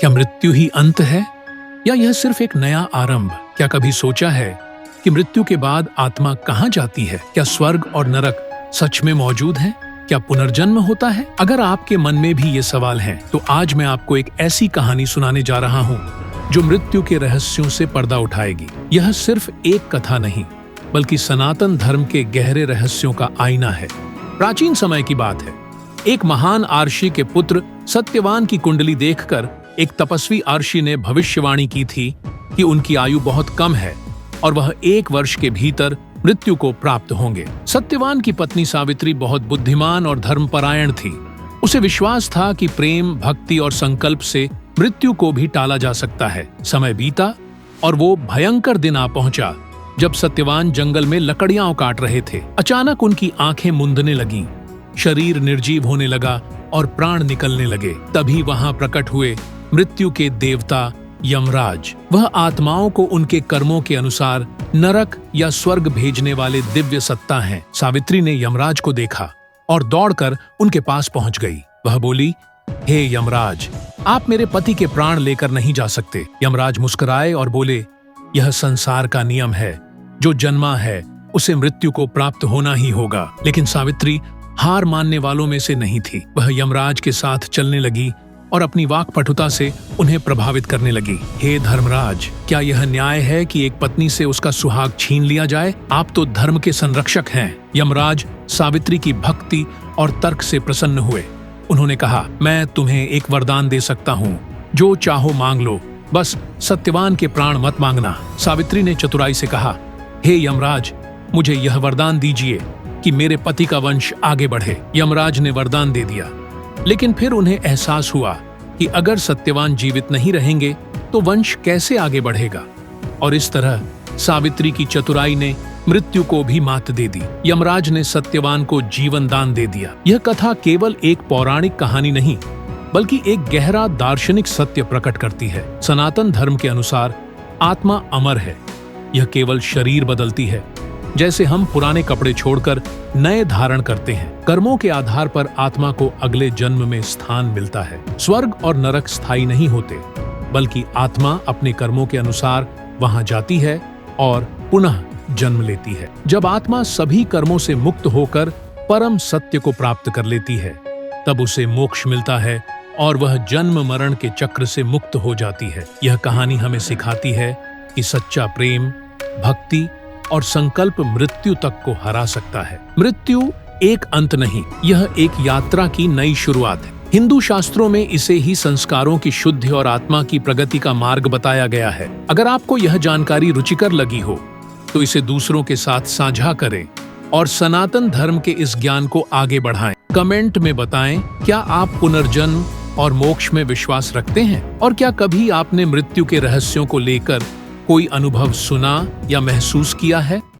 क्या मृत्यु ही अंत है या यह सिर्फ एक नया आरंभ? क्या कभी सोचा है कि मृत्यु के बाद आत्मा कहाँ जाती है? क्या स्वर्ग और नरक सच में मौजूद हैं? क्या पुनर्जन्म होता है? अगर आपके मन में भी ये सवाल हैं, तो आज मैं आपको एक ऐसी कहानी सुनाने जा रहा हूँ जो मृत्यु के रहस्यों से पर्दा उठाएगी। यह सिर्फ एक कथा नहीं, बल्कि सनातन धर्म के गहरे रहस्यों का आईना है। प्राचीन समय की बात है। एक महान आर्षि के पुत्र सत्यवान की कुंडली देखकर एक तपस्वी आर्षि ने भविष्यवाणी की थी कि उनकी आयु बहुत कम है और वह 1 वर्ष के भीतर मृत्यु को प्राप्त होंगे। सत्यवान की पत्नी सावित्री बहुत बुद्धिमान और धर्मपरायण थी। उसे विश्वास था कि प्रेम, भक्ति और संकल्प से मृत्यु को भी टाला जा सकता है। समय बीता और वो भयंकर दिन आ पहुंचा जब सत्यवान जंगल में लकड़ियां काट रहे थे। अचानक उनकी आंखें मूंदने लगीं, शरीर निर्जीव होने लगा और प्राण निकलने लगे। तभी वहां प्रकट हुए मृत्यु के देवता यमराज। वह आत्माओं को उनके कर्मों के अनुसार नरक या स्वर्ग भेजने वाले दिव्य सत्ता हैं। सावित्री ने यमराज को देखा और दौड़कर उनके पास पहुंच गई। वह बोली, हे यमराज, आप मेरे पति के प्राण लेकर नहीं जा सकते। यमराज मुस्कुराए और बोले, यह संसार का नियम है, जो जन्मा है उसे मृत्यु को प्राप्त होना ही होगा। लेकिन सावित्री हार मानने वालों में से नहीं थी। वह यमराज के साथ चलने लगी और अपनी वाक्पटुता से उन्हें प्रभावित करने लगी। हे धर्मराज, क्या यह न्याय है कि एक पत्नी से उसका सुहाग छीन लिया जाए? आप तो धर्म के संरक्षक हैं। यमराज सावित्री की भक्ति और तर्क से प्रसन्न हुए। उन्होंने कहा, मैं तुम्हें एक वरदान दे सकता हूँ, जो चाहो मांग लो, बस सत्यवान के प्राण मत मांगना। सावित्री ने चतुराई से कहा, हे यमराज, मुझे यह वरदान दीजिए कि मेरे पति का वंश आगे बढ़े। यमराज ने वरदान दे दिया, लेकिन फिर उन्हें एहसास हुआ कि अगर सत्यवान जीवित नहीं रहेंगे तो वंश कैसे आगे बढ़ेगा। और इस तरह सावित्री की चतुराई ने मृत्यु को भी मात दे दी। यमराज ने सत्यवान को जीवन दान दे दिया। यह कथा केवल एक पौराणिक कहानी नहीं, बल्कि एक गहरा दार्शनिक सत्य प्रकट करती है। सनातन धर्म के अनुसार आत्मा अमर है। यह केवल शरीर बदलती है, जैसे हम पुराने कपड़े छोड़कर नए धारण करते हैं। कर्मों के आधार पर आत्मा को अगले जन्म में स्थान मिलता है। स्वर्ग और नरक स्थायी नहीं होते, बल्कि आत्मा अपने कर्मों के अनुसार वहां जाती है और पुनः जन्म लेती है। जब आत्मा सभी कर्मों से मुक्त होकर परम सत्य को प्राप्त कर लेती है, तब उसे मोक्ष मिलता है और वह जन्म मरण के चक्र से मुक्त हो जाती है। यह कहानी हमें सिखाती है कि सच्चा प्रेम, भक्ति और संकल्प मृत्यु तक को हरा सकता है। मृत्यु एक अंत नहीं, यह एक यात्रा की नई शुरुआत है। हिंदू शास्त्रों में इसे ही संस्कारों की शुद्धि और आत्मा की प्रगति का मार्ग बताया गया है। अगर आपको यह जानकारी रुचिकर लगी हो, तो इसे दूसरों के साथ साझा करें और सनातन धर्म के इस ज्ञान को आगे बढ़ाएं। कमेंट में बताएं, क्या आप पुनर्जन्म और मोक्ष में विश्वास रखते हैं? और क्या कभी आपने मृत्यु के रहस्यों को लेकर कोई अनुभव सुना या महसूस किया है?